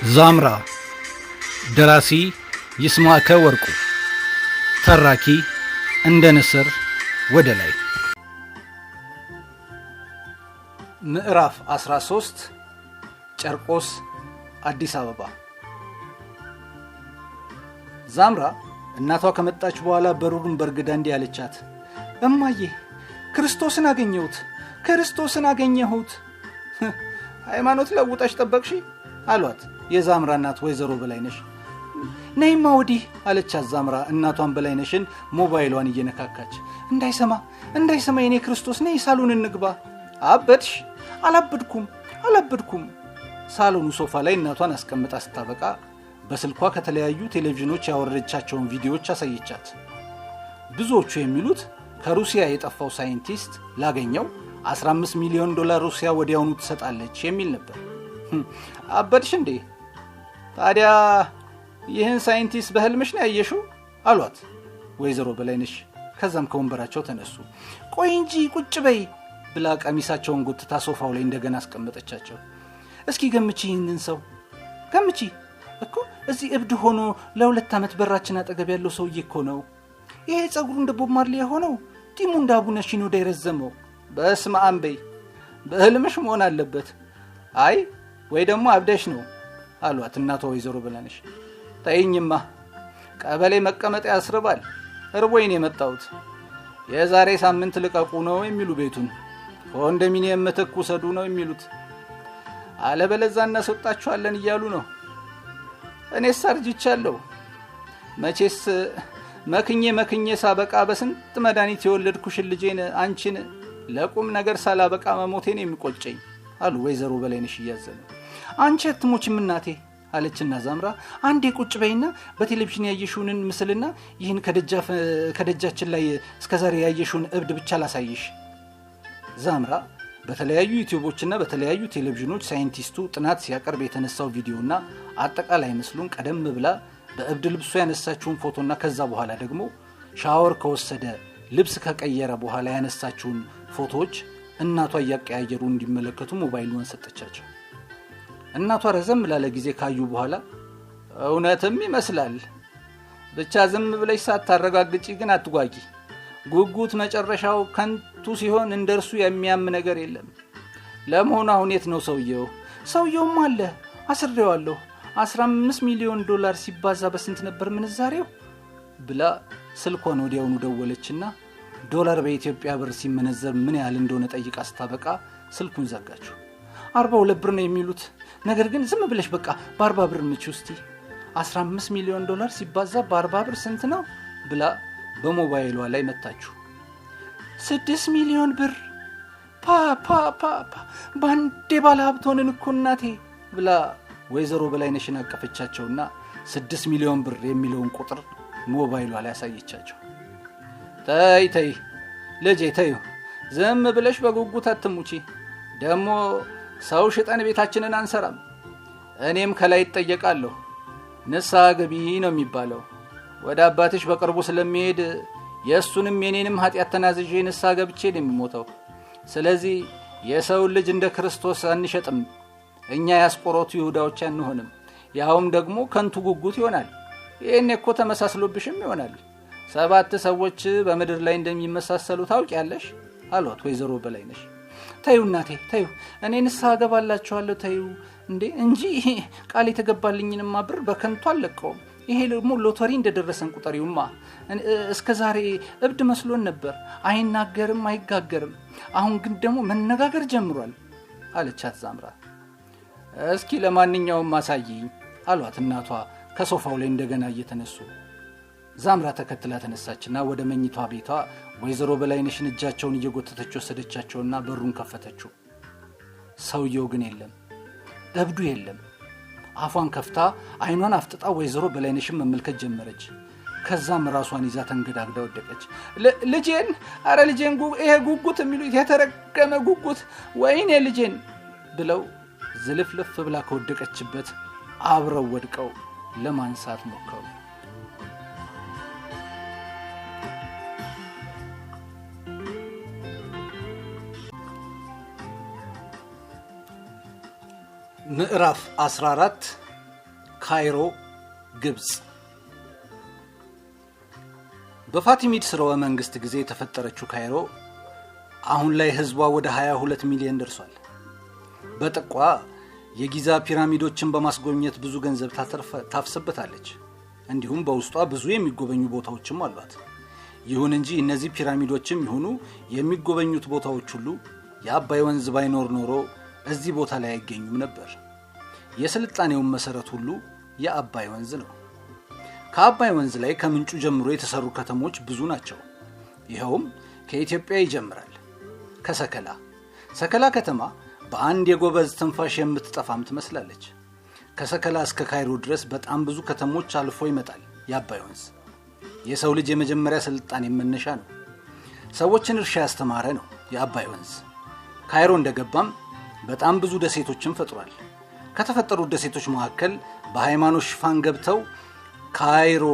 ዛምራ ደራሲ ይስማከ ወርቁ ተራኪ እንደ ንስር ወደ ላይ ምዕራፍ 13 ጨርቆስ አዲስ አበባ ዛምራ እናቷ ከመጣች በኋላ በሩሩን በርግዳ እንዲህ አለቻት። እማዬ ክርስቶስን አገኘሁት። ሃይማኖት ለውጣሽ ጠበቅሽ አሏት የዛምራ እናት ወይዘሮ በላይነሽ። ነይማ ወዲህ አለቻት ዛምራ እናቷን በላይነሽን ሞባይሏን እየነካካች። እንዳይሰማ የኔ ክርስቶስ ነይ ሳሎን እንግባ። አበድሽ? አላበድኩም። ሳሎኑ ሶፋ ላይ እናቷን አስቀምጣ ስታበቃ በስልኳ ከተለያዩ ቴሌቪዥኖች ያወረደቻቸውን ቪዲዮዎች አሳየቻት። ብዙዎቹ የሚሉት ከሩሲያ የጠፋው ሳይንቲስት ላገኘው $15 ሚሊዮን ሩሲያ ወዲያውኑ ትሰጣለች የሚል ነበር። አበድሽ እንዴ? ታዲያ ይህን ሳይንቲስት በህልምሽ ነው ያየሽው አሏት ወይዘሮ በላይነሽ። ከዛም ከወንበራቸው ተነሱ። ቆይ እንጂ ቁጭ በይ ብላ ቀሚሳቸውን ጎትታ ሶፋው ላይ እንደገና አስቀመጠቻቸው። እስኪ ገምቺ፣ ይህንን ሰው ገምቺ እኮ እዚህ እብድ ሆኖ ለ2 ዓመት በራችን አጠገብ ያለው ሰውዬ እኮ ነው። ይሄ ጸጉሩ እንደ ቦብ ማርሌ ሆነው ጢሙ እንደ አቡነ ሺኖዳ የረዘመው። በስመ አብ በይ፣ በህልምሽ መሆን አለበት። አይ ወይ ደግሞ አብደሽ ነው አሏት እናቷ ወይዘሮ በላይነሽ። ተይኝማ፣ ቀበሌ መቀመጥ ያስርባል። እርቦኝ ነው የመጣሁት። የዛሬ ሳምንት ልቀቁ ነው የሚሉ ቤቱን፣ ኮንዶሚኒየም ምትክ ውሰዱ ነው የሚሉት። አለበለዚያ እናስወጣችኋለን እያሉ ነው። እኔስ አርጅቻለሁ። መቼስ መክኜ ሳበቃ በስንት መድኃኒት የወለድኩሽን ልጄን አንቺን ለቁም ነገር ሳላበቃ መሞቴን የሚቆጨኝ አሉ ወይዘሮ በላይነሽ እያዘኑ። አንቺ አትሞችም እናቴ አለችና ዛምራ አንዴ ቁጭ በይና በቴሌቪዥን ያየሽውን ምስልና ይህን ከደጃችን ላይ እስከዛሬ ያየሽውን እብድ ብቻ ላሳይሽ። ዛምራ በተለያዩ ዩቲዩቦችና በተለያዩ ቴሌቪዥኖች ሳይንቲስቱ ጥናት ሲያቀርብ የተነሳው ቪዲዮና አጠቃላይ ምስሉን ቀደም ብላ በእብድ ልብሱ ያነሳችውን ፎቶና ከዛ በኋላ ደግሞ ሻወር ከወሰደ ልብስ ከቀየረ በኋላ ያነሳችውን ፎቶዎች እናቷ እያቀያየሩ እንዲመለከቱ ሞባይሉን ሰጠቻቸው። እናቷ ረዘም ላለ ጊዜ ካዩ በኋላ እውነትም ይመስላል፣ ብቻ ዝም ብለሽ ሳታረጋግጪ ግን አትጓጊ። ጉጉት መጨረሻው ከንቱ ሲሆን እንደርሱ የሚያም ነገር የለም። ለመሆኑ አሁን የት ነው ሰውየው? ሰውየውም አለ፣ አስሬዋለሁ። $15 ሚሊዮን ሲባዛ በስንት ነበር ምንዛሬው ብላ ስልኳን ወዲያውኑ ደወለችና ዶላር በኢትዮጵያ ብር ሲመነዘር ምን ያህል እንደሆነ ጠይቃ ስታበቃ ስልኩን ዘጋችው። 42 ብር ነው የሚሉት፣ ነገር ግን ዝም ብለሽ በቃ በ40 ብር ምጪ ውስቲ። $15 ሚሊዮን ሲባዛ በ40 ብር ስንት ነው ብላ በሞባይሏ ላይ መታችሁ። 6 ሚሊዮን ብር። ባንዴ ባለ ሀብት ሆነን እኮ እናቴ ብላ ወይዘሮ በላይነሽን አቀፈቻቸውና 6 ሚሊዮን ብር የሚለውን ቁጥር ሞባይሏ ላይ ያሳየቻቸው። ተይ ልጄ ተይ፣ ዝም ብለሽ በጉጉት አትሙቺ። ደግሞ ሰው ሽጠን ቤታችንን አንሰራም። እኔም ከላይ እጠየቃለሁ። ንስሐ ግቢ ነው የሚባለው። ወደ አባትሽ በቅርቡ ስለሚሄድ የእሱንም የኔንም ኃጢአት ተናዝዤ ንስሐ ገብቼ ነው የሚሞተው። ስለዚህ የሰው ልጅ እንደ ክርስቶስ አንሸጥም። እኛ ያስቆሮቱ ይሁዳዎች አንሆንም። ያውም ደግሞ ከንቱ ጉጉት ይሆናል። ይሄን እኮ ተመሳስሎብሽም ይሆናል። 7 ሰዎች በምድር ላይ እንደሚመሳሰሉ ታውቂያለሽ አሏት ወይዘሮ በላይነሽ። ተዩ እናቴ ተዩ፣ እኔ ንስሐ ገባላችኋለሁ ተዩ እንዴ እንጂ ቃል የተገባልኝንማ ብር በከንቱ አልለቀውም። ይሄ ደግሞ ሎተሪ እንደደረሰን ቁጠሪውማ። እስከዛሬ እብድ መስሎን ነበር። አይናገርም አይጋገርም። አሁን ግን ደግሞ መነጋገር ጀምሯል አለቻት ዛምራ። እስኪ ለማንኛውም ማሳይኝ አሏት እናቷ ከሶፋው ላይ እንደገና እየተነሱ። ዛምራ ተከትላ ተነሳችና ወደ መኝቷ ቤቷ ወይዘሮ በላይነሽን እጃቸውን እየጎተተች ወሰደቻቸውና በሩን ከፈተችው። ሰውየው ግን የለም፣ እብዱ የለም። አፏን ከፍታ አይኗን አፍጥጣ ወይዘሮ በላይነሽን መመልከት ጀመረች። ከዛም ራሷን ይዛ ተንገዳግዳ ወደቀች። ልጄን፣ አረ ልጄን፣ ይሄ ጉጉት የሚሉት የተረገመ ጉጉት፣ ወይኔ ልጄን ብለው ዝልፍልፍ ብላ ከወደቀችበት አብረው ወድቀው ለማንሳት ሞከሩ። ምዕራፍ 14 ካይሮ ግብጽ። በፋቲሚድ ስርወ መንግስት ጊዜ የተፈጠረችው ካይሮ አሁን ላይ ህዝቧ ወደ 22 ሚሊዮን ደርሷል። በጥቋ የጊዛ ፒራሚዶችን በማስጎብኘት ብዙ ገንዘብ ታፍስበታለች። እንዲሁም በውስጧ ብዙ የሚጎበኙ ቦታዎችም አሏት። ይሁን እንጂ እነዚህ ፒራሚዶችም ይሁኑ የሚጎበኙት ቦታዎች ሁሉ የአባይ ወንዝ ባይኖር ኖሮ እዚህ ቦታ ላይ አይገኙም ነበር። የስልጣኔውን መሰረት ሁሉ የአባይ ወንዝ ነው። ከአባይ ወንዝ ላይ ከምንጩ ጀምሮ የተሰሩ ከተሞች ብዙ ናቸው። ይኸውም ከኢትዮጵያ ይጀምራል። ሰከላ ከተማ በአንድ የጎበዝ ትንፋሽ የምትጠፋም ትመስላለች። ከሰከላ እስከ ካይሮ ድረስ በጣም ብዙ ከተሞች አልፎ ይመጣል የአባይ ወንዝ። የሰው ልጅ የመጀመሪያ ስልጣኔ መነሻ ነው። ሰዎችን እርሻ ያስተማረ ነው የአባይ ወንዝ። ካይሮ እንደገባም በጣም ብዙ ደሴቶችን ፈጥሯል። ከተፈጠሩት ደሴቶች መካከል በሃይማኖት ሽፋን ገብተው ካይሮ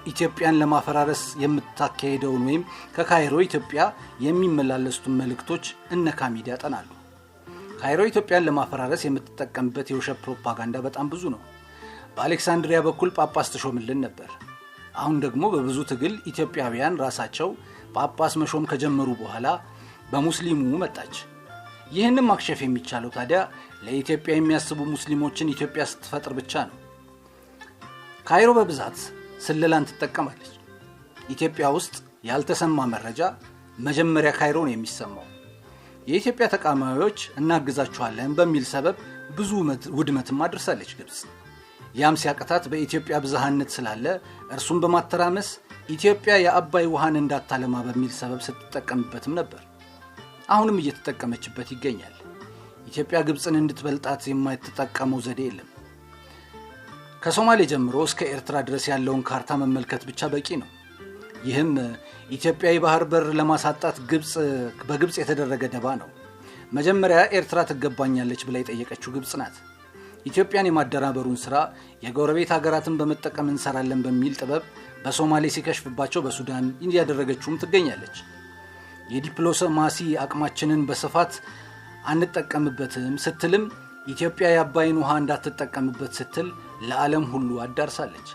ኢትዮጵያን ለማፈራረስ የምታካሄደውን ወይም ከካይሮ ኢትዮጵያ የሚመላለሱትን መልእክቶች እነ ካሚድ ያጠናሉ። ካይሮ ኢትዮጵያን ለማፈራረስ የምትጠቀምበት የውሸት ፕሮፓጋንዳ በጣም ብዙ ነው። በአሌክሳንድሪያ በኩል ጳጳስ ተሾምልን ነበር። አሁን ደግሞ በብዙ ትግል ኢትዮጵያውያን ራሳቸው ጳጳስ መሾም ከጀመሩ በኋላ በሙስሊሙ መጣች። ይህንን ማክሸፍ የሚቻለው ታዲያ ለኢትዮጵያ የሚያስቡ ሙስሊሞችን ኢትዮጵያ ስትፈጥር ብቻ ነው። ካይሮ በብዛት ስለላን ትጠቀማለች። ኢትዮጵያ ውስጥ ያልተሰማ መረጃ መጀመሪያ ካይሮ ነው የሚሰማው። የኢትዮጵያ ተቃዋሚዎች እናግዛቸዋለን በሚል ሰበብ ብዙ ውድመትም አድርሳለች ግብጽ። ያም ሲያቀታት በኢትዮጵያ ብዝሃነት ስላለ እርሱን በማተራመስ ኢትዮጵያ የአባይ ውሃን እንዳታለማ በሚል ሰበብ ስትጠቀምበትም ነበር። አሁንም እየተጠቀመችበት ይገኛል። ኢትዮጵያ ግብጽን እንድትበልጣት የማይተጠቀመው ዘዴ የለም። ከሶማሌ ጀምሮ እስከ ኤርትራ ድረስ ያለውን ካርታ መመልከት ብቻ በቂ ነው። ይህም ኢትዮጵያ የባህር በር ለማሳጣት በግብጽ የተደረገ ደባ ነው። መጀመሪያ ኤርትራ ትገባኛለች ብላ የጠየቀችው ግብጽ ናት። ኢትዮጵያን የማደራበሩን ስራ የጎረቤት ሀገራትን በመጠቀም እንሰራለን በሚል ጥበብ በሶማሌ ሲከሽፍባቸው በሱዳን እያደረገችውም ትገኛለች። የዲፕሎማሲ አቅማችንን በስፋት አንጠቀምበትም ስትልም ኢትዮጵያ የአባይን ውሃ እንዳትጠቀምበት ስትል ለዓለም ሁሉ አዳርሳለች።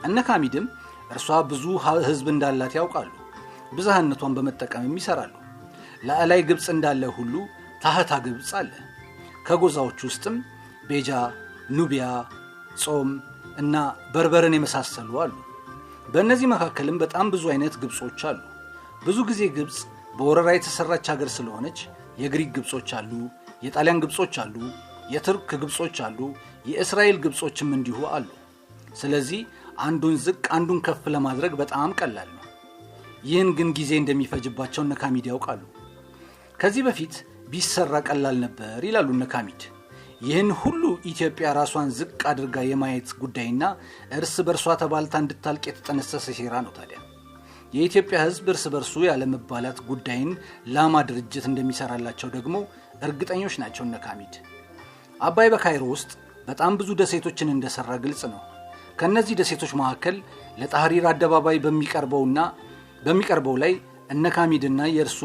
እነ ካሚድም እርሷ ብዙ ህዝብ እንዳላት ያውቃሉ። ብዝሃነቷን በመጠቀም ይሰራሉ። ለአላይ ግብጽ እንዳለ ሁሉ ታህታ ግብጽ አለ። ከጎዛዎች ውስጥም ቤጃ፣ ኑቢያ፣ ጾም እና በርበርን የመሳሰሉ አሉ። በእነዚህ መካከልም በጣም ብዙ አይነት ግብጾች አሉ። ብዙ ጊዜ ግብጽ በወረራ የተሰራች ሀገር ስለሆነች የግሪክ ግብጾች አሉ፣ የጣሊያን ግብጾች አሉ፣ የቱርክ ግብጾች አሉ፣ የእስራኤል ግብጾችም እንዲሁ አሉ። ስለዚህ አንዱን ዝቅ አንዱን ከፍ ለማድረግ በጣም ቀላል ነው። ይህን ግን ጊዜ እንደሚፈጅባቸው እነ ካሚድ ያውቃሉ። ከዚህ በፊት ቢሰራ ቀላል ነበር ይላሉ እነ ካሚድ። ይህን ሁሉ ኢትዮጵያ ራሷን ዝቅ አድርጋ የማየት ጉዳይና እርስ በርሷ ተባልታ እንድታልቅ የተጠነሰሰ ሴራ ነው። ታዲያ የኢትዮጵያ ህዝብ እርስ በርሱ ያለመባላት ጉዳይን ላማ ድርጅት እንደሚሰራላቸው ደግሞ እርግጠኞች ናቸው እነ ካሚድ። አባይ በካይሮ ውስጥ በጣም ብዙ ደሴቶችን እንደሰራ ግልጽ ነው። ከነዚህ ደሴቶች መካከል ለጣህሪር አደባባይ በሚቀርበው ላይ እነ ካሚድና የእርሱ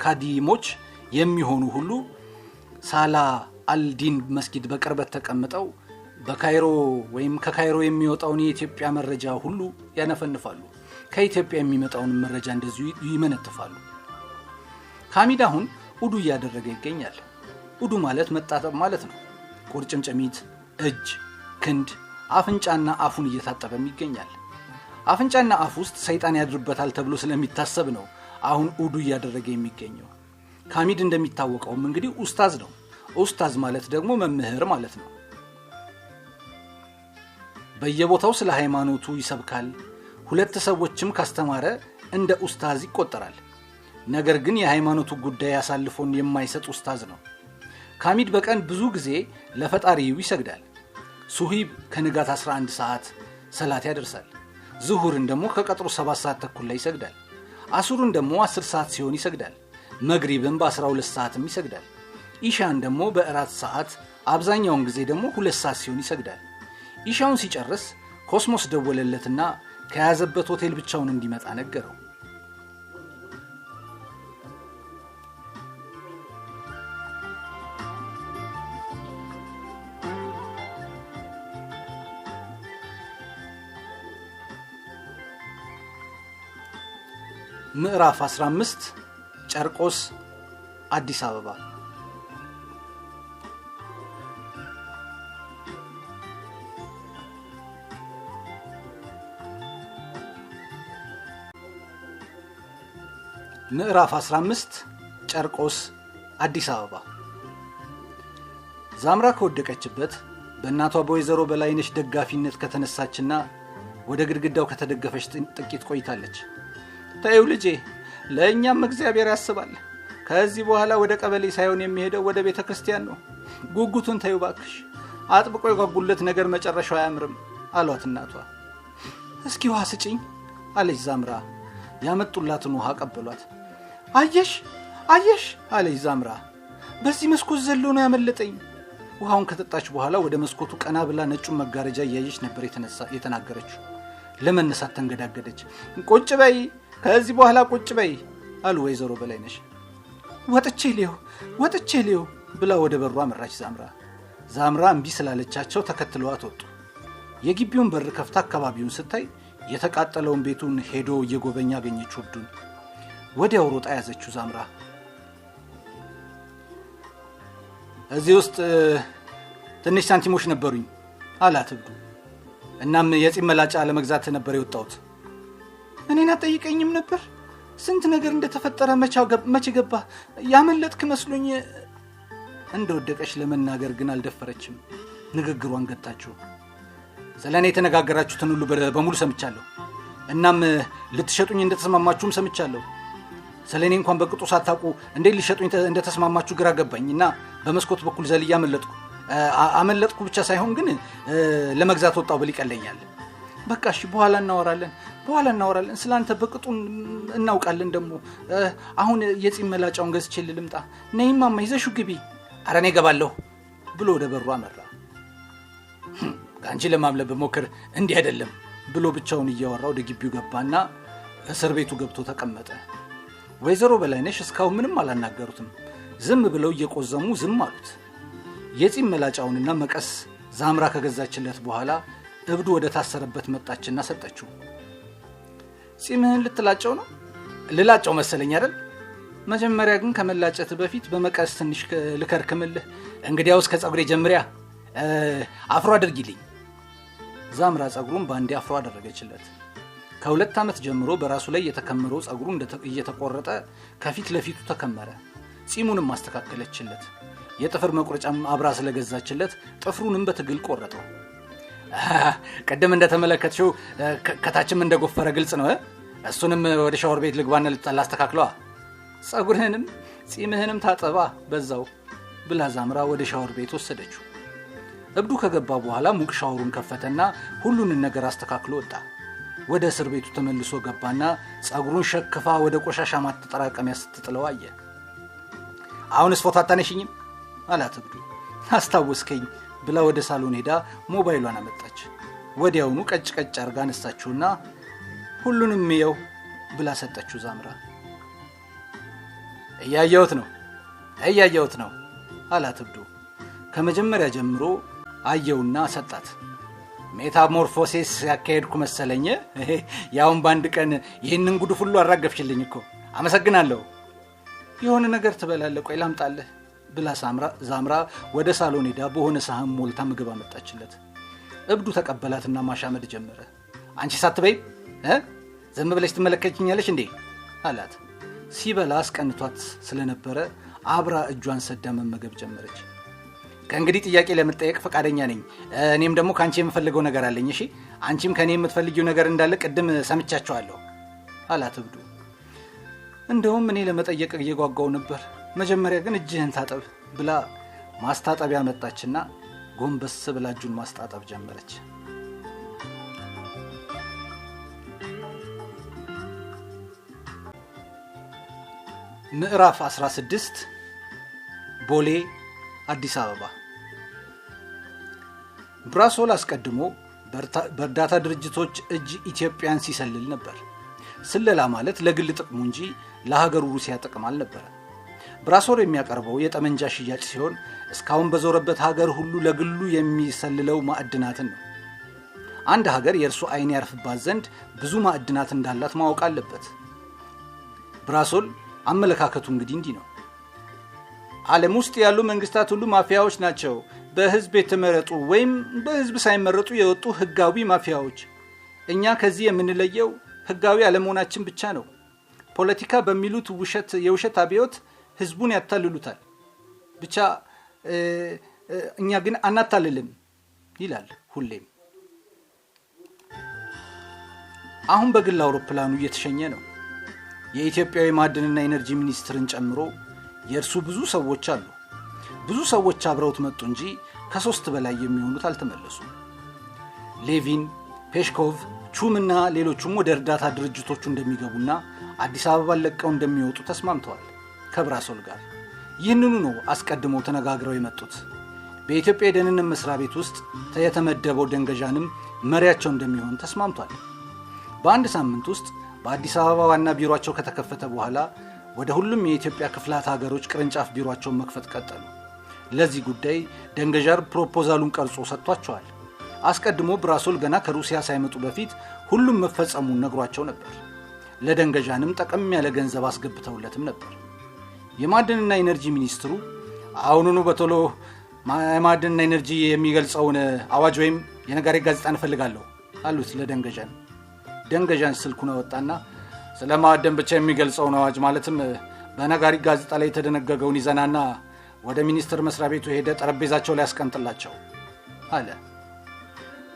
ካዲሞች የሚሆኑ ሁሉ ሳላ አልዲን መስጊድ በቅርበት ተቀምጠው በካይሮ ወይም ከካይሮ የሚወጣውን የኢትዮጵያ መረጃ ሁሉ ያነፈንፋሉ። ከኢትዮጵያ የሚመጣውን መረጃ እንደዚሁ ይመነጥፋሉ። ካሚድ አሁን ኡዱ እያደረገ ይገኛል። ኡዱ ማለት መጣጠብ ማለት ነው። ቁርጭምጭሚት፣ እጅ፣ ክንድ፣ አፍንጫና አፉን እየታጠበም ይገኛል። አፍንጫና አፍ ውስጥ ሰይጣን ያድርበታል ተብሎ ስለሚታሰብ ነው አሁን ኡዱ እያደረገ የሚገኘው። ካሚድ እንደሚታወቀውም እንግዲህ ኡስታዝ ነው። ኡስታዝ ማለት ደግሞ መምህር ማለት ነው። በየቦታው ስለ ሃይማኖቱ ይሰብካል። ሁለት ሰዎችም ካስተማረ እንደ ኡስታዝ ይቆጠራል። ነገር ግን የሃይማኖቱ ጉዳይ አሳልፎን የማይሰጥ ኡስታዝ ነው። ካሚድ በቀን ብዙ ጊዜ ለፈጣሪው ይሰግዳል። ሱሂብ ከንጋት 11 ሰዓት ሰላት ያደርሳል። ዙሁርን ደግሞ ከቀጥሩ 7 ሰዓት ተኩል ላይ ይሰግዳል። አሱርን ደግሞ 10 ሰዓት ሲሆን ይሰግዳል። መግሪብን በ12 ሰዓትም ይሰግዳል። ኢሻን ደግሞ በ4 ሰዓት፣ አብዛኛውን ጊዜ ደግሞ 2 ሰዓት ሲሆን ይሰግዳል። ኢሻውን ሲጨርስ ኮስሞስ ደወለለትና ከያዘበት ሆቴል ብቻውን እንዲመጣ ነገረው። ምዕራፍ 15 ጨርቆስ አዲስ አበባ። ምዕራፍ 15 ጨርቆስ አዲስ አበባ። ዛምራ ከወደቀችበት በእናቷ በወይዘሮ በላይነሽ ደጋፊነት ከተነሳችና ወደ ግድግዳው ከተደገፈች ጥቂት ቆይታለች። ታዩ ልጄ፣ ለእኛም እግዚአብሔር ያስባል። ከዚህ በኋላ ወደ ቀበሌ ሳይሆን የሚሄደው ወደ ቤተ ክርስቲያን ነው። ጉጉቱን ታዩ ባክሽ፣ አጥብቆ የጓጉለት ነገር መጨረሻው አያምርም አሏት እናቷ። እስኪ ውሃ ስጭኝ አለች ዛምራ። ያመጡላትን ውሃ ቀበሏት። አየሽ አለች ዛምራ፣ በዚህ መስኮት ዘሎ ነው ያመለጠኝ። ውሃውን ከጠጣች በኋላ ወደ መስኮቱ ቀና ብላ ነጩን መጋረጃ እያየች ነበር የተናገረችው። ለመነሳት ተንገዳገደች። ቁጭ በይ፣ ከዚህ በኋላ ቁጭ በይ አሉ ወይዘሮ በላይነሽ። ወጥቼ ሊዮ ብላ ወደ በሩ አመራች ዛምራ እምቢ ስላለቻቸው ተከትለዋት ወጡ። የግቢውን በር ከፍታ አካባቢውን ስታይ የተቃጠለውን ቤቱን ሄዶ እየጎበኛ አገኘችው እብዱን። ወዲያው ሮጣ ያዘችው ዛምራ። እዚህ ውስጥ ትንሽ ሳንቲሞች ነበሩኝ አላት እብዱ። እናም የጺም መላጫ ለመግዛት ነበር የወጣሁት። እኔን አትጠይቀኝም ነበር? ስንት ነገር እንደተፈጠረ መቼ ገባ? ያመለጥክ መስሎኝ። እንደወደቀች ለመናገር ግን አልደፈረችም። ንግግሯን ገታችው። ስለኔ የተነጋገራችሁትን ሁሉ በሙሉ ሰምቻለሁ። እናም ልትሸጡኝ እንደተስማማችሁም ሰምቻለሁ። ስለኔ እንኳን በቅጡ ሳታውቁ እንዴት ሊሸጡኝ እንደተስማማችሁ ግራ ገባኝና በመስኮት በኩል ዘልያ አመለጥኩ ብቻ ሳይሆን ግን ለመግዛት ወጣው ብል ይቀለኛል። በቃ እሺ፣ በኋላ እናወራለን። ስላንተ በቅጡ እናውቃለን። ደግሞ አሁን የጺም መላጫውን ገዝቼ ልምጣ። ነይማማ ይዘሽው ግቢ። ኧረ እኔ እገባለሁ ብሎ ወደ በሩ አመራ። ከአንቺ ለማምለጥ በሞክር እንዲህ አይደለም ብሎ ብቻውን እያወራ ወደ ግቢው ገባና እስር ቤቱ ገብቶ ተቀመጠ። ወይዘሮ በላይነሽ እስካሁን ምንም አላናገሩትም። ዝም ብለው እየቆዘሙ ዝም አሉት። የጺም መላጫውንና መቀስ ዛምራ ከገዛችለት በኋላ እብዱ ወደ ታሰረበት መጣችና ሰጠችው። ጺምህን ልትላጨው ነው? ልላጨው መሰለኝ አይደል? መጀመሪያ ግን ከመላጨት በፊት በመቀስ ትንሽ ልከርክምልህ። እንግዲያውስ ከጸጉሬ ጀምሪያ አፍሮ አድርጊልኝ። ዛምራ ጸጉሩን በአንዴ አፍሮ አደረገችለት። ከ2 ዓመት ጀምሮ በራሱ ላይ የተከመረው ጸጉሩ እየተቆረጠ ከፊት ለፊቱ ተከመረ። ጺሙንም ማስተካከለችለት። የጥፍር መቁረጫም አብራ ስለገዛችለት ጥፍሩንም በትግል ቆረጠው። ቀደም እንደተመለከትሽው ከታችም እንደጎፈረ ግልጽ ነው። እሱንም ወደ ሻወር ቤት ልግባና ላስተካክለዋ። ጸጉርህንም ጺምህንም ታጠባ በዛው ብላ ዛምራ ወደ ሻወር ቤት ወሰደችው። እብዱ ከገባ በኋላ ሙቅ ሻወሩን ከፈተና ሁሉንም ነገር አስተካክሎ ወጣ። ወደ እስር ቤቱ ተመልሶ ገባና ጸጉሩን ሸክፋ ወደ ቆሻሻ ማጠራቀሚያ ስትጥለው አየ። አሁንስ ፎቶ አታነሽኝም አላት እብዱ። አስታወስከኝ ብላ ወደ ሳሎን ሄዳ ሞባይሏን አመጣች። ወዲያውኑ ቀጭ አርጋ አነሳችውና ሁሉንም ይየው ብላ ሰጠችው ዛምራ። እያየሁት ነው አላት እብዱ። ከመጀመሪያ ጀምሮ አየውና ሰጣት። ሜታሞርፎሲስ ያካሄድኩ መሰለኝ። ያውን በአንድ ቀን ይህንን ጉድፍ ሁሉ አራገፍሽልኝ እኮ። አመሰግናለሁ። የሆነ ነገር ትበላለህ? ቆይ ላምጣልህ ብላ ዛምራ ወደ ሳሎን ሄዳ በሆነ ሳህን ሞልታ ምግብ አመጣችለት። እብዱ ተቀበላትና ማሻመድ ጀመረ። አንቺ ሳትበይ ዝም ብለሽ ትመለከችኛለሽ እንዴ አላት። ሲበላ አስቀንቷት ስለነበረ አብራ እጇን ሰዳ መመገብ ጀመረች። ከእንግዲህ ጥያቄ ለመጠየቅ ፈቃደኛ ነኝ። እኔም ደግሞ ከአንቺ የምፈልገው ነገር አለኝ። እሺ፣ አንቺም ከኔ የምትፈልጊው ነገር እንዳለ ቅድም ሰምቻቸዋለሁ አላት እብዱ። እንደውም እኔ ለመጠየቅ እየጓጓው ነበር። መጀመሪያ ግን እጅህን ታጠብ ብላ ማስታጠቢያ መጣችና ጎንበስ ብላ እጁን ማስታጠብ ጀመረች። ምዕራፍ 16 ቦሌ አዲስ አበባ። ብራሶል አስቀድሞ በእርዳታ ድርጅቶች እጅ ኢትዮጵያን ሲሰልል ነበር። ስለላ ማለት ለግል ጥቅሙ እንጂ ለሀገሩ ሩሲያ ጥቅም አልነበረ። ብራሶል የሚያቀርበው የጠመንጃ ሽያጭ ሲሆን እስካሁን በዞረበት ሀገር ሁሉ ለግሉ የሚሰልለው ማዕድናትን ነው። አንድ ሀገር የእርሱ አይን ያርፍባት ዘንድ ብዙ ማዕድናት እንዳላት ማወቅ አለበት። ብራሶል አመለካከቱ እንዲህ ነው። ዓለም ውስጥ ያሉ መንግስታት ሁሉ ማፊያዎች ናቸው። በህዝብ የተመረጡ ወይም በህዝብ ሳይመረጡ የወጡ ህጋዊ ማፊያዎች። እኛ ከዚህ የምንለየው ህጋዊ አለመሆናችን ብቻ ነው። ፖለቲካ በሚሉት የውሸት አብዮት ህዝቡን ያታልሉታል። ብቻ እኛ ግን አናታልልም ይላል ሁሌም። አሁን በግል አውሮፕላኑ እየተሸኘ ነው። የኢትዮጵያዊ ማዕድንና ኢነርጂ ሚኒስትርን ጨምሮ የእርሱ ብዙ ሰዎች አሉ። ብዙ ሰዎች አብረውት መጡ እንጂ ከ3 በላይ የሚሆኑት አልተመለሱም። ሌቪን፣ ፔሽኮቭ፣ ቹምና ሌሎቹም ወደ እርዳታ ድርጅቶቹ እንደሚገቡና አዲስ አበባን ለቀው እንደሚወጡ ተስማምተዋል ከብራሶል ጋር። ይህንኑ ነው አስቀድመው ተነጋግረው የመጡት። በኢትዮጵያ የደህንነት መስሪያ ቤት ውስጥ የተመደበው ደንገዣንም መሪያቸው እንደሚሆን ተስማምቷል። በአንድ ሳምንት ውስጥ በአዲስ አበባ ዋና ቢሮአቸው ከተከፈተ በኋላ ወደ ሁሉም የኢትዮጵያ ክፍላት ሀገሮች ቅርንጫፍ ቢሮአቸውን መክፈት ቀጠሉ። ለዚህ ጉዳይ ደንገዣር ፕሮፖዛሉን ቀርጾ ሰጥቷቸዋል። አስቀድሞ ብራሶል ገና ከሩሲያ ሳይመጡ በፊት ሁሉም መፈጸሙን ነግሯቸው ነበር። ለደንገዣንም ጠቀም ያለ ገንዘብ አስገብተውለትም ነበር። የማዕድንና ኢነርጂ ሚኒስትሩ አሁኑኑ በቶሎ የማዕድንና ኢነርጂ የሚገልጸውን አዋጅ ወይም የነጋሪት ጋዜጣ እንፈልጋለሁ አሉት ለደንገዣን። ደንገዣን ስልኩን አወጣና ስለ ማዕድን ብቻ የሚገልጸውን አዋጅ ማለትም በነጋሪት ጋዜጣ ላይ የተደነገገውን ይዘናና ወደ ሚኒስትር መስሪያ ቤቱ ሄደ ጠረጴዛቸው ላይ ያስቀምጥላቸው አለ።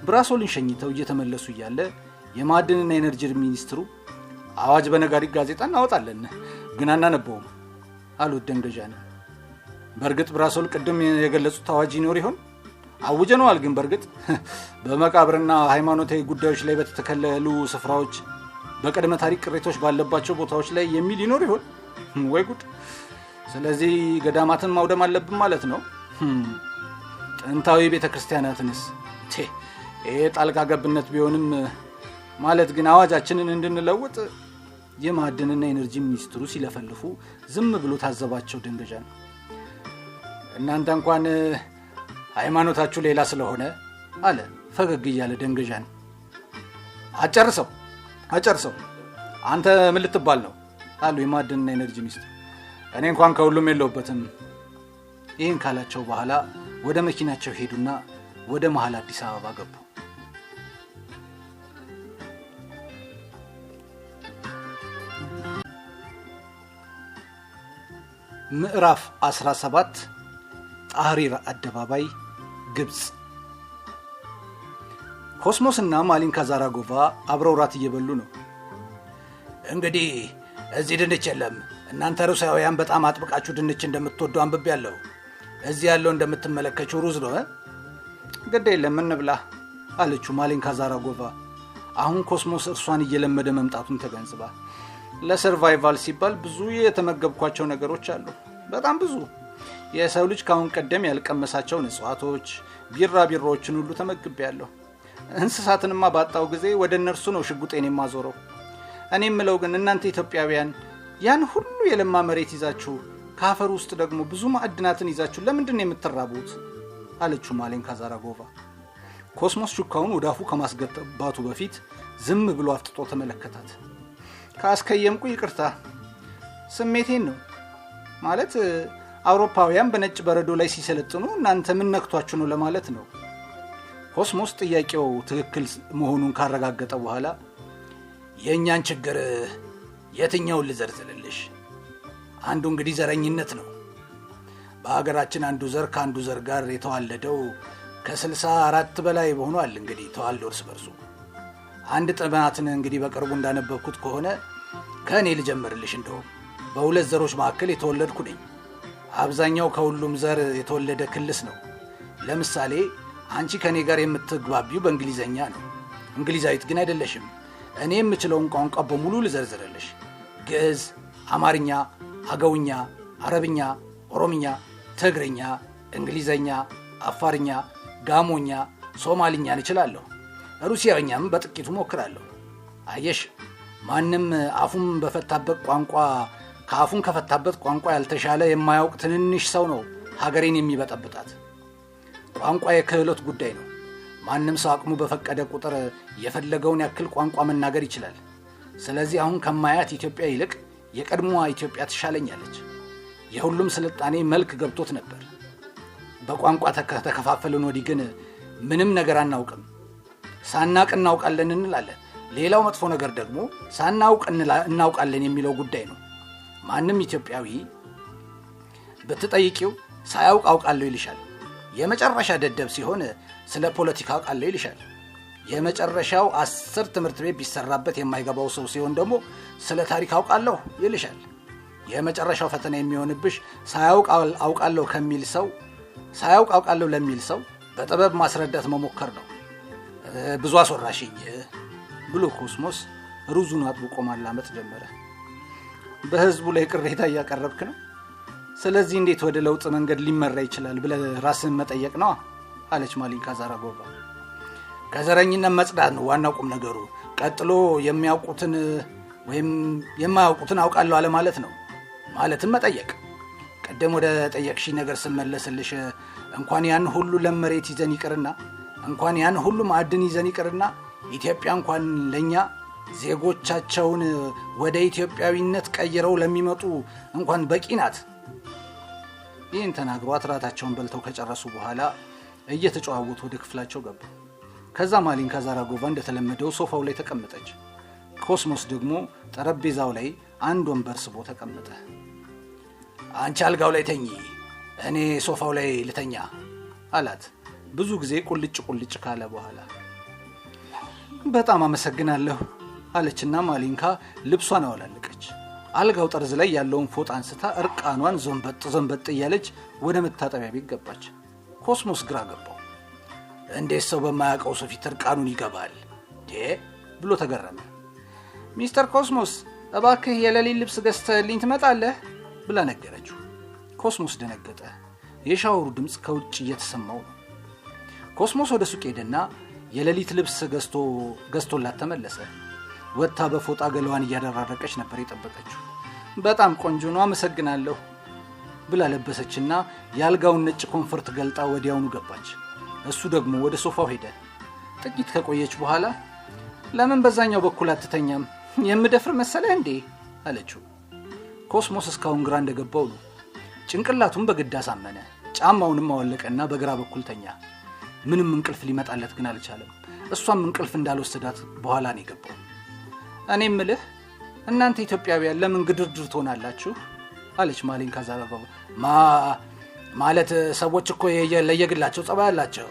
ብራሶልን ሸኝተው እየተመለሱ እያለ የማዕድንና ኢነርጂ ሚኒስትሩ አዋጅ በነጋሪት ጋዜጣ እናወጣለን ግን አናነበውም አሉት ደንገዣን። በእርግጥ ብራሶል ቅድም የገለጹት አዋጅ ይኖር ይሆን? አውጀነዋል፣ ግን በእርግጥ በመቃብርና ሃይማኖታዊ ጉዳዮች ላይ በተተከለሉ ስፍራዎች፣ በቅድመ ታሪክ ቅሬቶች ባለባቸው ቦታዎች ላይ የሚል ይኖር ይሆን? ወይ ጉድ! ስለዚህ ገዳማትን ማውደም አለብን ማለት ነው። ጥንታዊ ቤተክርስቲያናትንስ? ይሄ ጣልቃ ገብነት ቢሆንም ማለት ግን አዋጃችንን እንድንለውጥ የማዕድንና ኢነርጂ ሚኒስትሩ ሲለፈልፉ ዝም ብሎ ታዘባቸው ደንገዣን። እናንተ እንኳን ሃይማኖታችሁ ሌላ ስለሆነ አለ ፈገግ እያለ ደንገዣን። አጨርሰው አንተ ምን ልትባል ነው አሉ የማዕድንና ኢነርጂ ሚኒስትሩ። እኔ እንኳን ከሁሉም የለውበትም። ይህን ካላቸው በኋላ ወደ መኪናቸው ሄዱና ወደ መሃል አዲስ አበባ ገቡ። ምዕራፍ 17 ጣህሪር አደባባይ ግብጽ። ኮስሞስና ማሊንካ ዛራጎቫ አብረው ራት እየበሉ ነው። እንግዲህ እዚህ ድንች የለም። እናንተ ሩሲያውያን በጣም አጥብቃችሁ ድንች እንደምትወዱ አንብቤያለሁ። እዚህ ያለው እንደምትመለከቱው ሩዝ ነው። ግድ የለም እንብላ አለችው ማሊንካ ዛራጎቫ። አሁን ኮስሞስ እርሷን እየለመደ መምጣቱን ተገንዝባ ለሰርቫይቫል ሲባል ብዙ የተመገብኳቸው ነገሮች አሉ። በጣም ብዙ። የሰው ልጅ ካሁን ቀደም ያልቀመሳቸው እጽዋቶች፣ ቢራቢሮዎችን ሁሉ ተመግቤያለሁ። እንስሳትንማ ባጣው ጊዜ ወደ እነርሱ ነው ሽጉጤን የማዞረው። እኔ የምለው ግን እናንተ ኢትዮጵያውያን ያን ሁሉ የለማ መሬት ይዛችሁ ከአፈር ውስጥ ደግሞ ብዙ ማዕድናትን ይዛችሁ ለምንድን ነው የምትራቡት? አለችው ማሊንካ ዛራጎቫ። ኮስሞስ ሹካውን ወደ አፉ ከማስገባቱ በፊት ዝም ብሎ አፍጥጦ ተመለከታት። ካስከየምኩ ይቅርታ፣ ስሜቴን ነው። ማለት አውሮፓውያን በነጭ በረዶ ላይ ሲሰለጥኑ እናንተ ምን ነክቷችሁ ነው ለማለት ነው። ኮስሞስ ጥያቄው ትክክል መሆኑን ካረጋገጠ በኋላ የእኛን ችግር የትኛውን ልዘርዝልልሽ? አንዱ እንግዲህ ዘረኝነት ነው። በሀገራችን አንዱ ዘር ከአንዱ ዘር ጋር የተዋለደው ከ64 በላይ ሆኗል። እንግዲህ ተዋልዶ እርስ በርሱ አንድ ጥናትን እንግዲህ በቅርቡ እንዳነበብኩት ከሆነ ከእኔ ልጀምርልሽ። እንደውም በሁለት ዘሮች መካከል የተወለድኩ ነኝ። አብዛኛው ከሁሉም ዘር የተወለደ ክልስ ነው። ለምሳሌ አንቺ ከኔ ጋር የምትግባቢው በእንግሊዘኛ ነው። እንግሊዛዊት ግን አይደለሽም። እኔ የምችለውን ቋንቋ በሙሉ ልዘርዝርልሽ። ግዕዝ፣ አማርኛ፣ አገውኛ፣ አረብኛ፣ ኦሮምኛ፣ ትግርኛ፣ እንግሊዘኛ፣ አፋርኛ፣ ጋሞኛ፣ ሶማሊኛን እችላለሁ። ሩሲያኛም በጥቂቱ ሞክራለሁ። አየሽ፣ ማንም አፉን በፈታበት ቋንቋ ከአፉን ከፈታበት ቋንቋ ያልተሻለ የማያውቅ ትንንሽ ሰው ነው ሀገሬን የሚበጠብጣት። ቋንቋ የክህሎት ጉዳይ ነው። ማንም ሰው አቅሙ በፈቀደ ቁጥር የፈለገውን ያክል ቋንቋ መናገር ይችላል። ስለዚህ አሁን ከማያት ኢትዮጵያ ይልቅ የቀድሞዋ ኢትዮጵያ ትሻለኛለች። የሁሉም ስልጣኔ መልክ ገብቶት ነበር። በቋንቋ ተከፋፈልን ወዲህ ግን ምንም ነገር አናውቅም። ሳናቅ እናውቃለን እንላለን። ሌላው መጥፎ ነገር ደግሞ ሳናውቅ እናውቃለን የሚለው ጉዳይ ነው። ማንም ኢትዮጵያዊ በተጠይቂው ሳያውቅ አውቃለሁ ይልሻል። የመጨረሻ ደደብ ሲሆን ስለ ፖለቲካ አውቃለሁ ይልሻል። የመጨረሻው 10 ትምህርት ቤት ቢሰራበት የማይገባው ሰው ሲሆን ደግሞ ስለ ታሪክ አውቃለሁ ይልሻል። የመጨረሻው ፈተና የሚሆንብሽ ሳያውቅ አውቃለሁ ለሚል ሰው በጥበብ ማስረዳት መሞከር ነው። ብዙ አስወራሽኝ ብሎ ኮስሞስ ሩዙን አጥብቆ ማላመጥ ጀመረ። በህዝቡ ላይ ቅሬታ እያቀረብክ ነው። ስለዚህ እንዴት ወደ ለውጥ መንገድ ሊመራ ይችላል ብለህ ራስን መጠየቅ ነው አለች ማሊንካ ዛራጎቫ። ከዘረኝነት መጽዳት ነው ዋናው ቁም ነገሩ። ቀጥሎ የሚያውቁትን ወይም የማያውቁትን አውቃለሁ አለ ማለት ነው። ማለትም መጠየቅ። ቀደም ወደ ጠየቅሽ ነገር ስመለስልሽ እንኳን ያን ሁሉ ለመሬት ይዘን ይቅርና እንኳን ያን ሁሉ ማዕድን ይዘን ይቅርና ኢትዮጵያ እንኳን ለኛ ዜጎቻቸውን ወደ ኢትዮጵያዊነት ቀይረው ለሚመጡ እንኳን በቂ ናት። ይህን ተናግሯት ራታቸውን በልተው ከጨረሱ በኋላ እየተጨዋወቱ ወደ ክፍላቸው ገቡ። ከዛ ማሊንካ ዛራጎቫ እንደተለመደው ሶፋው ላይ ተቀመጠች። ኮስሞስ ደግሞ ጠረጴዛው ላይ አንድ ወንበር ስቦ ተቀመጠ። አንቺ አልጋው ላይ ተኚ፣ እኔ ሶፋው ላይ ልተኛ አላት። ብዙ ጊዜ ቁልጭ ካለ በኋላ በጣም አመሰግናለሁ አለችና ማሊንካ ልብሷን አወላለቀች። አልጋው ጠርዝ ላይ ያለውን ፎጣ አንስታ እርቃኗን ዘንበጥ እያለች ወደ መታጠቢያ ቤት ገባች። ኮስሞስ ግራ ገባው። እንዴት ሰው በማያውቀው ሰው ፊት እርቃኑን ይገባል ብሎ ተገረመ። ሚስተር ኮስሞስ እባክህ የሌሊት ልብስ ገዝተህልኝ ትመጣለህ ብላ ነገረችው። ኮስሞስ ደነገጠ። የሻወሩ ድምፅ ከውጭ እየተሰማው ነው። ኮስሞስ ወደ ሱቅ ሄደና የሌሊት ልብስ ገዝቶላት ተመለሰ። ወጥታ በፎጣ ገላዋን እያደራረቀች ነበር የጠበቀችው። በጣም ቆንጆ ነው አመሰግናለሁ ብላ ለበሰችና የአልጋውን ነጭ ኮንፈርት ገልጣ ወዲያውኑ ገባች። እሱ ደግሞ ወደ ሶፋው ሄደ። ጥቂት ከቆየች በኋላ ለምን በዛኛው በኩል አትተኛም? የምደፍር መሰለህ እንዴ አለችው። ኮስሞስ እስካሁን ግራ እንደገባው ነው። ጭንቅላቱን በግድ አሳመነ። ጫማውንም አወለቀና በግራ በኩል ተኛ። ምንም እንቅልፍ ሊመጣለት ግን አልቻለም። እሷም እንቅልፍ እንዳልወሰዳት በኋላ ነው የገባው። እኔ ምልህ እናንተ ኢትዮጵያውያን ለምን ግድርድር ትሆናላችሁ አለች ማሊንካ ዛራጎቫ። ማለት ሰዎች እኮ ለየግላቸው ጸባይ አላቸው።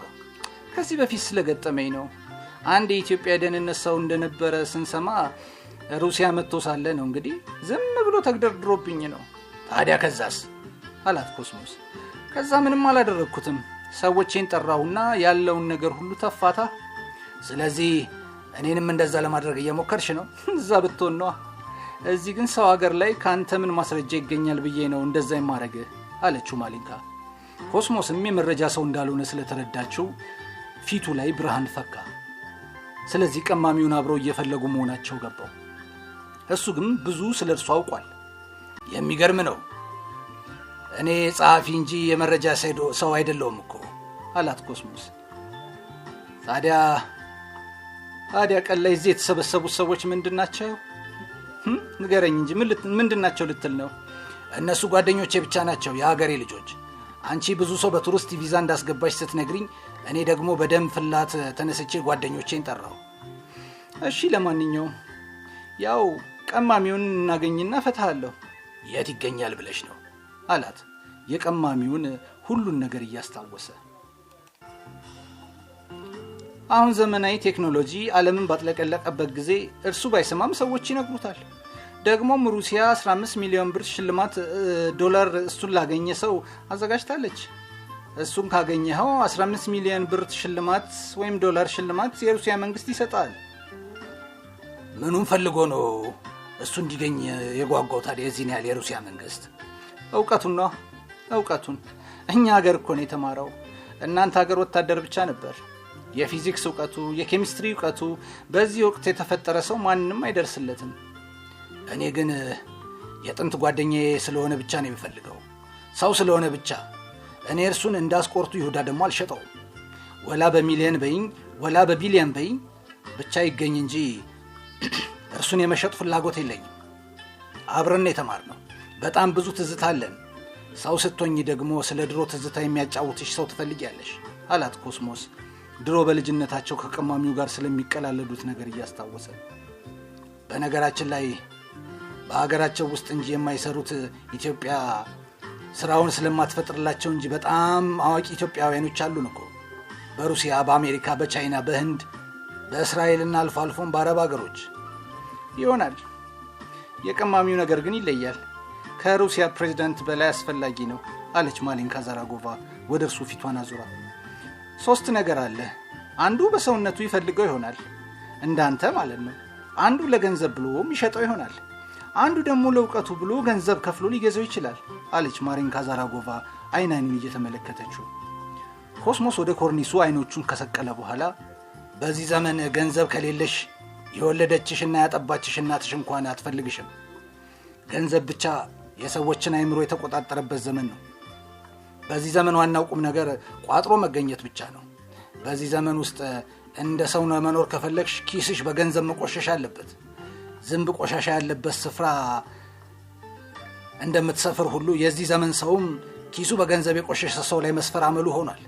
ከዚህ በፊት ስለገጠመኝ ነው። አንድ የኢትዮጵያ ደህንነት ሰው እንደነበረ ስንሰማ ሩሲያ መጥቶ ሳለ ነው እንግዲህ ዝም ብሎ ተግደርድሮብኝ ነው። ታዲያ ከዛስ አላት ኮስሞስ። ከዛ ምንም አላደረግኩትም። ሰዎችን ጠራውና ያለውን ነገር ሁሉ ተፋታ። ስለዚህ እኔንም እንደዛ ለማድረግ እየሞከርሽ ነው? እዛ ብትሆን ነው። እዚህ ግን ሰው ሀገር ላይ ካንተ ምን ማስረጃ ይገኛል ብዬ ነው እንደዛ የማረግ አለችው ማሊንካ። ኮስሞስም የመረጃ ሰው እንዳልሆነ ስለተረዳችው ፊቱ ላይ ብርሃን ፈካ። ስለዚህ ቀማሚውን አብረው እየፈለጉ መሆናቸው ገባው። እሱ ግን ብዙ ስለርሱ አውቋል። የሚገርም ነው። እኔ ጸሐፊ እንጂ የመረጃ ሰው አይደለሁም እኮ አላት ኮስሞስ። ታዲያ ቀን ላይ እዚህ የተሰበሰቡት ሰዎች ምንድናቸው? ንገረኝ እንጂ ምንድናቸው ልትል ነው? እነሱ ጓደኞቼ ብቻ ናቸው፣ የሀገሬ ልጆች። አንቺ ብዙ ሰው በቱሪስት ቪዛ እንዳስገባሽ ስትነግሪኝ፣ እኔ ደግሞ በደም ፍላት ተነስቼ ጓደኞቼን ጠራው። እሺ ለማንኛውም ያው ቀማሚውን እናገኝና ፈታሃለሁ። የት ይገኛል ብለሽ ነው አላት፣ የቀማሚውን ሁሉን ነገር እያስታወሰ። አሁን ዘመናዊ ቴክኖሎጂ ዓለምን ባጥለቀለቀበት ጊዜ እርሱ ባይሰማም ሰዎች ይነግሩታል። ደግሞም ሩሲያ 15 ሚሊዮን ብር ሽልማት ዶላር እሱን ላገኘ ሰው አዘጋጅታለች። እሱን ካገኘኸው 15 ሚሊዮን ብር ሽልማት ወይም ዶላር ሽልማት የሩሲያ መንግስት ይሰጣል። ምኑን ፈልጎ ነው እሱ እንዲገኝ የጓጓው ታዲያ የዚህን ያህል የሩሲያ መንግስት? እውቀቱን ነው፣ እውቀቱን። እኛ ሀገር እኮ ነው የተማረው። እናንተ ሀገር ወታደር ብቻ ነበር። የፊዚክስ እውቀቱ፣ የኬሚስትሪ እውቀቱ በዚህ ወቅት የተፈጠረ ሰው ማንንም አይደርስለትም። እኔ ግን የጥንት ጓደኛዬ ስለሆነ ብቻ ነው የሚፈልገው፣ ሰው ስለሆነ ብቻ። እኔ እርሱን እንዳስቆርቱ ይሁዳ ደግሞ አልሸጠውም። ወላ በሚሊዮን በይኝ ወላ በቢሊዮን በይኝ ብቻ ይገኝ እንጂ እርሱን የመሸጥ ፍላጎት የለኝም አብረን የተማርነው። በጣም ብዙ ትዝታ አለን። ሰው ስትሆኚ ደግሞ ስለ ድሮ ትዝታ የሚያጫውትሽ ሰው ትፈልጊያለሽ አላት ኮስሞስ ድሮ በልጅነታቸው ከቀማሚው ጋር ስለሚቀላለዱት ነገር እያስታወሰ። በነገራችን ላይ በአገራቸው ውስጥ እንጂ የማይሰሩት ኢትዮጵያ ስራውን ስለማትፈጥርላቸው እንጂ በጣም አዋቂ ኢትዮጵያውያኖች አሉን እኮ። በሩሲያ፣ በአሜሪካ፣ በቻይና፣ በህንድ፣ በእስራኤልና አልፎ አልፎም በአረብ ሀገሮች ይሆናል። የቀማሚው ነገር ግን ይለያል። ከሩሲያ ፕሬዝዳንት በላይ አስፈላጊ ነው አለች ማሊንካ ዛራጎቫ ወደ እርሱ ፊቷን አዙራ። 3 ነገር አለ። አንዱ በሰውነቱ ይፈልገው ይሆናል እንዳንተ ማለት ነው። አንዱ ለገንዘብ ብሎ የሚሸጠው ይሆናል። አንዱ ደግሞ ለውቀቱ ብሎ ገንዘብ ከፍሎ ሊገዛው ይችላል አለች ማሊንካ ዛራጎቫ አይናኑን እየተመለከተችው። ኮስሞስ ወደ ኮርኒሱ አይኖቹን ከሰቀለ በኋላ በዚህ ዘመን ገንዘብ ከሌለሽ የወለደችሽና ያጠባችሽ እናትሽ እንኳን አትፈልግሽም። ገንዘብ ብቻ የሰዎችን አይምሮ የተቆጣጠረበት ዘመን ነው። በዚህ ዘመን ዋናው ቁም ነገር ቋጥሮ መገኘት ብቻ ነው። በዚህ ዘመን ውስጥ እንደ ሰው መኖር ከፈለግሽ ኪስሽ በገንዘብ መቆሸሽ አለበት። ዝንብ ቆሻሻ ያለበት ስፍራ እንደምትሰፍር ሁሉ የዚህ ዘመን ሰውም ኪሱ በገንዘብ የቆሸሸ ሰው ላይ መስፈር አመሉ ሆኗል።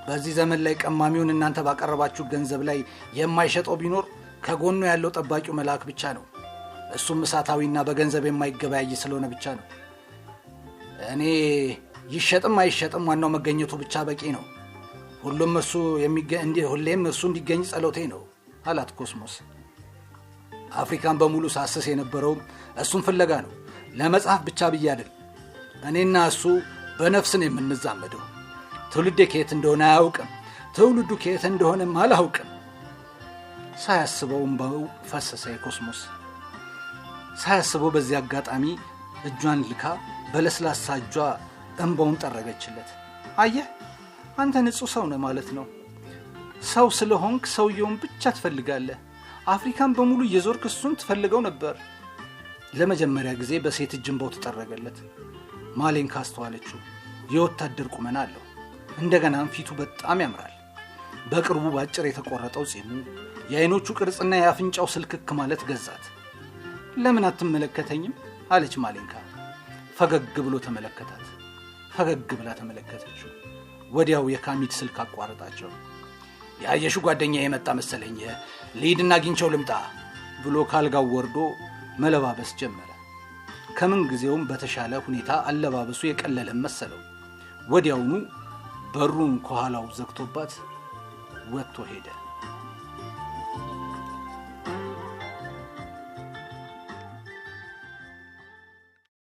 በዚህ ዘመን ላይ ቀማሚውን እናንተ ባቀረባችሁ ገንዘብ ላይ የማይሸጠው ቢኖር ከጎኑ ያለው ጠባቂው መልአክ ብቻ ነው። እሱም እሳታዊና በገንዘብ የማይገበያይ ስለሆነ ብቻ ነው። እኔ ይሸጥም አይሸጥም ዋናው መገኘቱ ብቻ በቂ ነው። ሁሌም እርሱ እንዲገኝ ጸሎቴ ነው አላት ኮስሞስ። አፍሪካን በሙሉ ሳስስ የነበረው እሱን ፍለጋ ነው። ለመጽሐፍ ብቻ ብዬ አይደል። እኔና እሱ በነፍስን የምንዛመደው። ትውልዴ ከየት እንደሆነ አያውቅም። ትውልዱ ከየት እንደሆነም አላውቅም። ሳያስበው እንባው ፈሰሰ ኮስሞስ። ሳያስበው በዚህ አጋጣሚ እጇን ልካ በለስላሳ እጇ እንባውን ጠረገችለት። አየህ አንተ ንጹህ ሰው ነህ ማለት ነው። ሰው ስለሆንክ ሰውየውን ብቻ ትፈልጋለህ። አፍሪካን በሙሉ እየዞርክ እሱን ትፈልገው ነበር። ለመጀመሪያ ጊዜ በሴት እጅ እንባው ተጠረገለት። ማሊንካ አስተዋለችው። የወታደር ቁመና አለው። እንደገናም ፊቱ በጣም ያምራል። በቅርቡ ባጭር የተቆረጠው ጺሙ፣ የአይኖቹ ቅርጽና የአፍንጫው ስልክክ ማለት ገዛት። ለምን አትመለከተኝም አለች ማሊንካ። ፈገግ ብሎ ተመለከታት። ፈገግ ብላ ተመለከተችው። ወዲያው የካሚት ስልክ አቋረጣቸው። ያየሹ ጓደኛ የመጣ መሰለኝ፣ ልሂድና አግኝቼው ልምጣ ብሎ ካልጋው ወርዶ መለባበስ ጀመረ። ከምን ጊዜውም በተሻለ ሁኔታ አለባበሱ የቀለለ መሰለው። ወዲያውኑ በሩን ከኋላው ዘግቶባት ወጥቶ ሄደ።